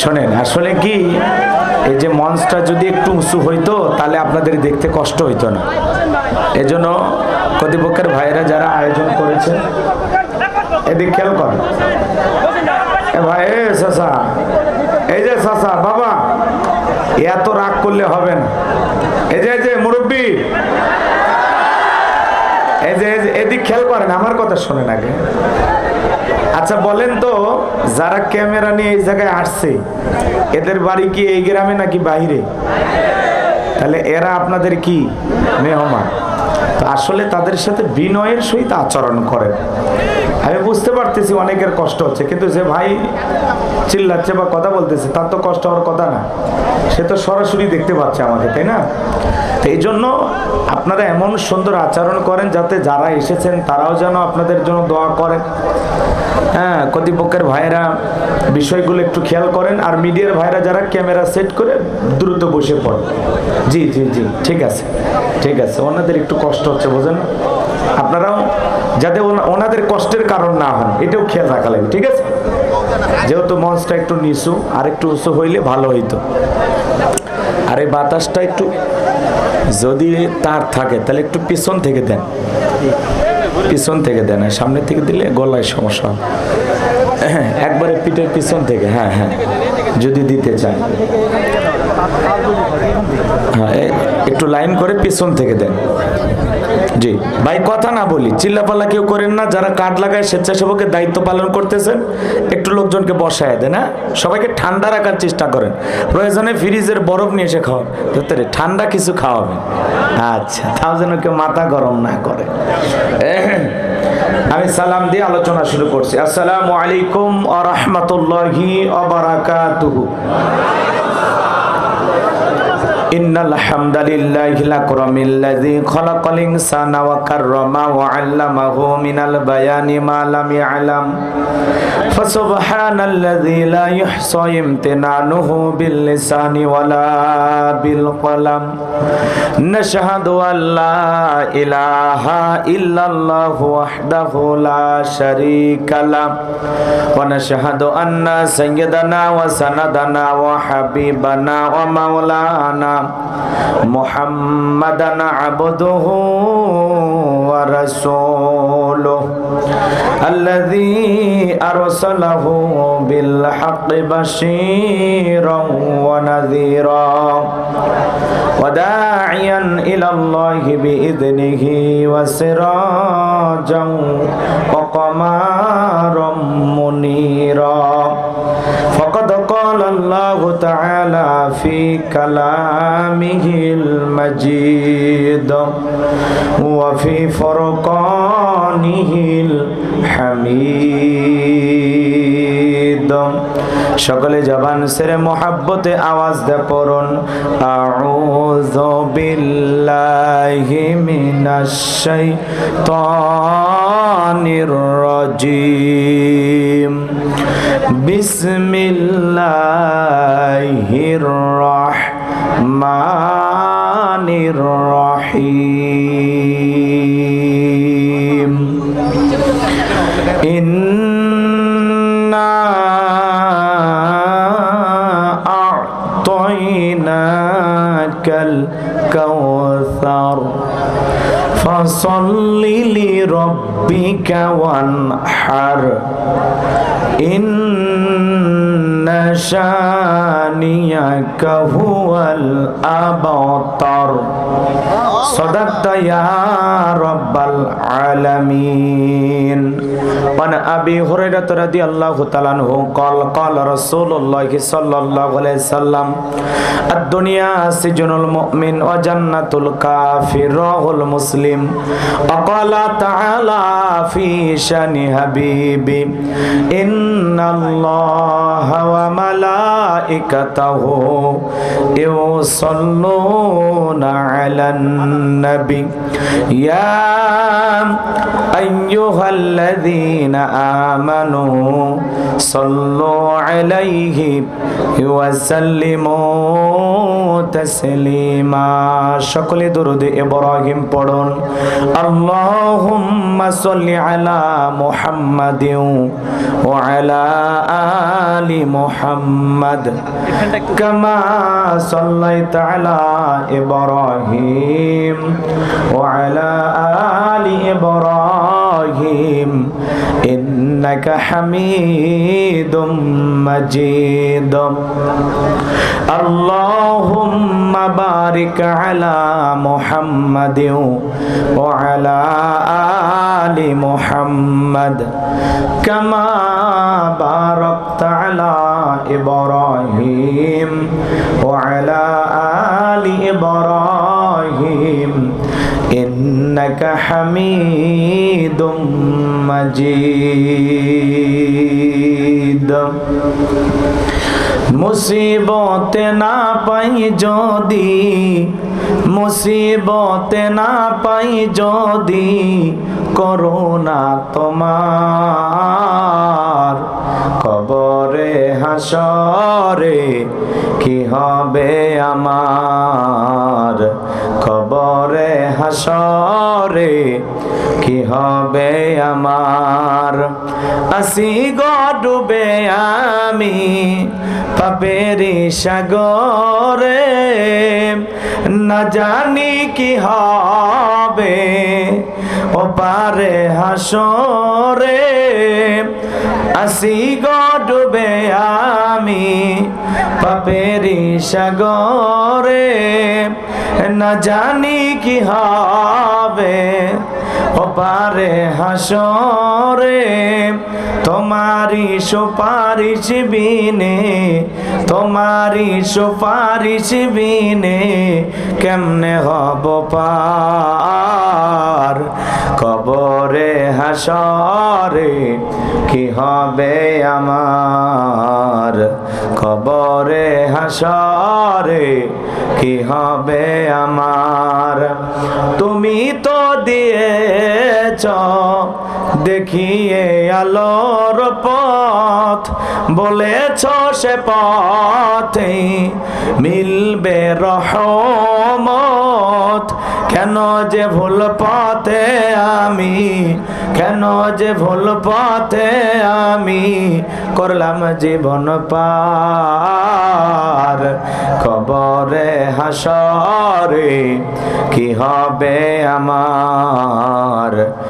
শোনেন, আসলে কি এই যে মঞ্চটা যদি একটু উঁচু হইতো তাহলে আপনাদের দেখতে কষ্ট হইতো না। এজন্য কর্তৃপক্ষের ভাইয়েরা যারা আয়োজন করেছে এদিক খেয়াল করেন। ভাই চাচা, এই যে চাচা বাবা, এত রাগ করলে হবে না। এই যে মুরব্বী, এই যে এদিক খেয়াল করেন, আমার কথা শোনেন আগে। আচ্ছা বলেন তো, যারা ক্যামেরা নিয়ে এই জায়গায় আসছে এদের বাড়ি কি এই গ্রামে নাকি বাইরে? তাহলে এরা আপনাদের কি মেহমান? তো আসলে তাদের সাথে বিনয়ের সহিত আচরণ করেন। আমি বুঝতে পারতেছি অনেকের কষ্ট হচ্ছে, কিন্তু যে ভাই চিল্লাচ্ছে বা কথা বলতেছে তার তো কষ্ট হওয়ার কথা না, সে তো সরাসরি দেখতে পাচ্ছে আমাকে, তাই না? তো এই জন্য আপনারা এমন সুন্দর আচরণ করেন যাতে যারা এসেছেন তারাও যেন আপনাদের জন্য দোয়া করেন। হ্যাঁ, কর্তৃপক্ষের ভাইয়েরা বিষয়গুলো একটু খেয়াল করেন, আর মিডিয়ার ভাইরা যারা ক্যামেরা সেট করে দ্রুত বসে পড়েন। জি জি জি, ঠিক আছে ঠিক আছে, ওনাদের একটু কষ্ট হচ্ছে বোঝেন, আপনারাও যাতে ওনাদের কষ্টের কারণ না হন এটাও খেয়াল রাখা লাগবে, ঠিক আছে? যেহেতু মঞ্চটা একটু নিচু, আর একটু উঁচু হইলে ভালো হইতো। আর এই বাতাসটা একটু যদি তার থাকে তাহলে একটু পিছন থেকে দেন, পিছন থেকে দেন, সামনে থেকে দিলে গলায় সমস্যা। হ্যাঁ, একবারে পিঠের পিছন থেকে, হ্যাঁ হ্যাঁ, যদি দিতে চান, হ্যাঁ একটু লাইন করে পিছন থেকে দেন। জি ভাই, কথা না বলি, চিল্লাপাল্লা কেউ করেন না। যারা কার্ড লাগায় স্বেচ্ছাসেবকের দায়িত্ব পালন করতেছেন একটু লোকজনকে বসায় দেন। হ্যাঁ, সবাইকে ঠান্ডা রাখার চেষ্টা করেন, প্রয়োজনে ফ্রিজের বরফ নিয়ে এসে খাওয়ান, ঠান্ডা কিছু খাওয়াবেন। আচ্ছা, তাও যেন কেউ মাথা গরম না করে। আমি সালাম দিয়ে আলোচনা শুরু করছি। আসসালামু আলাইকুম ওয়া রাহমাতুল্লাহি ওয়া বারাকাতুহু। ইন্নাল হামদালিল্লাহিল আকরামিল্লাযী খালাকাল ইনসানা ওয়া কাররামা ওয়া আল্লামাহু মিনাল বায়ানি মা লাম ইয়ালাম ফাসুবহানাল্লাযী লা ইহসা ইমতিনানুহু বিল লিসানি ওয়ালা বিল কলাম নাশহাদু আল্লা ইলাহা ইল্লাল্লাহু ওয়াহদাহু লা শারীকা লাহু ওয়া নাশহাদু আন্না সাইয়্যিদানা ওয়া সানাদানা ওয়া হাবিবানা ওয়া মাওলানা মুহাম্মাদান আবদুহু ওয়া রাসূলুহু আল্লাযী আরসালাহু বিল হাক্কি বাশীরান ওয়া নাযীরা ওয়া দাঈয়ান ইলাল্লাহি বিইذনিহি ওয়া সিরাজান ওয়া কমারাম মুনীরা। فقد قال الله تعالى في كلامه المجيد وفي فرقانه الحميد। সকলে জবান সেরে মোহাব্বতে আওয়াজ দে পড়ুন, আউযু বিল্লাহি মিনাশ শাইতানির রাজীম। বিসমিল্লাহির রাহমানির রহিম। ইন্না আ'তাইনাকাল কাউসার ফাসাল্লি লিরাব্বিকা ওয়ানহার ইন্না শানিয়াকা হুয়াল আবতার। সাদাকতা ইয়া রাব্বাল আলামিন। ওয়ান আবি হুরায়রা রাদিয়াল্লাহু তাআলা আনহু قال قال رسول الله صلى الله عليه وسلم الدنيا سجن المؤمن وجنة الكافر رواه مسلم। وقال تعالى في شان حبيبي إن الله وملائكته يصلون على النبي يا أيها الذين آمنوا صلوا আলাইহি ওয়াসাল্লিমু তাসলিমা। সকলে দরুদ ইব্রাহিম পড়ুন। আল্লাহুম্মা সাল্লি আলা মুহাম্মাদিন ওয়া আলা আলি মুহাম্মাদ কামা সাল্লাইতা আলা ইব্রাহিম ওয়া আলা আলি ইব্রাহিম ইন্নাকা হামিদুম মাজিদ। আল্লাহুম্মা বারিক আলা মুহাম্মাদিন ওয়া আলা আলি মুহাম্মাদ কামা বারাকতা আলা ইব্রাহিম ওয়া আলা আলি ইব্রাহিম ইন্নাকা হামিদুম মাজিদ। মুসিবতে না পাই যদি, মুসিবতে না পাই যদি করুণা তোমার, কবরে হাসরে কি হবে আমার, কবরে হাসরে কি হবে আমার। আসি গো ডুবে আমি পাপেরি সাগরে, না জানি কি হবে ও পারে হাসরে। আসি গো ডুবে আমি পাপেরি সাগরে, না জানি কি হবে ও পারে হাসরে। তোমারি সুপারিশ বিনে, তোমারি সুপারিশ বিনে কেমনে হব পার, কবরে হাসরে কি হবে আমার, কবরে হাসরে কি হবে আমার। তুমি তো দিয়েছ দেখিয়ে আলোর পথ, বলেছ সে পথে মিলবে রহমত। কেন যে ভুল পথে আমি, কেন যে ভুল পথে আমি করলাম জীবন পার, কবরে হাসরে কি হবে আমার।